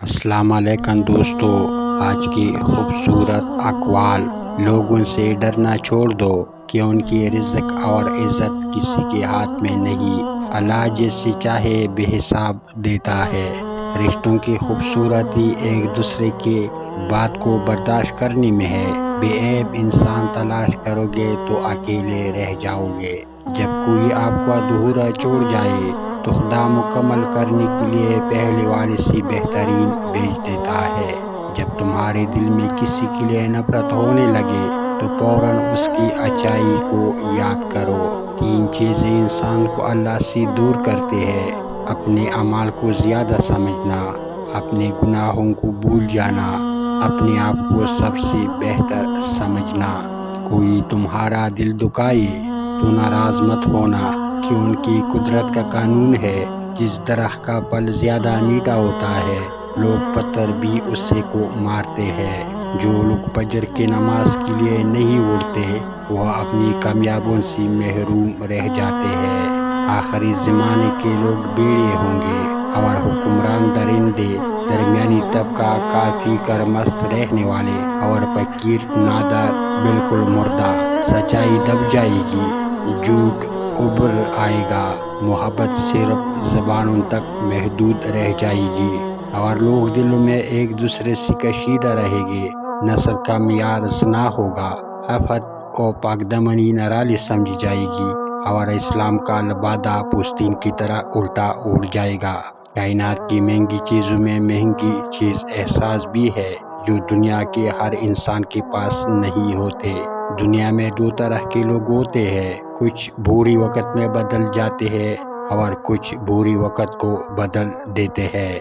السلام علیکم دوستو، آج کی خوبصورت اقوال: لوگوں سے ڈرنا چھوڑ دو کہ ان کی رزق اور عزت کسی کے ہاتھ میں نہیں، اللہ جسے چاہے بے حساب دیتا ہے۔ رشتوں کی خوبصورتی ایک دوسرے کے بات کو برداشت کرنے میں ہے۔ بے عیب انسان تلاش کرو گے تو اکیلے رہ جاؤ گے۔ جب کوئی آپ کو ادھورا چھوڑ جائے تو خدا مکمل کرنے کے لیے پہلے والے سے بہترین بھیج دیتا ہے۔ جب تمہارے دل میں کسی کے لیے نفرت ہونے لگے تو فوراً اس کی اچائی کو یاد کرو۔ 3 چیزیں انسان کو اللہ سے دور کرتے ہیں: اپنے اعمال کو زیادہ سمجھنا، اپنے گناہوں کو بھول جانا، اپنے آپ کو سب سے بہتر سمجھنا۔ کوئی تمہارا دل دکھائے تو ناراض مت ہونا، کہ ان کی قدرت کا قانون ہے۔ جس درخت کا پھل زیادہ میٹھا ہوتا ہے، لوگ پتھر بھی اسی کو مارتے ہیں۔ جو لوگ فجر کی نماز کے لیے نہیں اٹھتے، وہ اپنی کامیابیوں سے محروم رہ جاتے ہیں۔ آخری زمانے کے لوگ بھیڑے ہوں گے اور حکمران درندے، درمیانی طبقہ کھا پی کر مست رہنے والے، اور فقیر نادار بالکل مردہ۔ سچائی دب جائے گی، جھوٹ ابھر آئے گا، محبت صرف زبانوں تک محدود رہ جائے گی، اور لوگ دلوں میں ایک دوسرے سے کشیدہ رہیں گے۔ نسب کا معیار زنا ہوگا، عفت و پاک دامنی نرالی سمجھی جائے گی، اور اسلام کا لبادہ پوستین کی طرح الٹا اڑ جائے گا۔ کائنات کی مہنگی چیزوں میں مہنگی چیز احساس بھی ہے، جو دنیا کے ہر انسان کے پاس نہیں ہوتے۔ دنیا میں 2 طرح کے لوگ ہوتے ہیں: کچھ بری وقت میں بدل جاتے ہیں اور کچھ بری وقت کو بدل دیتے ہیں۔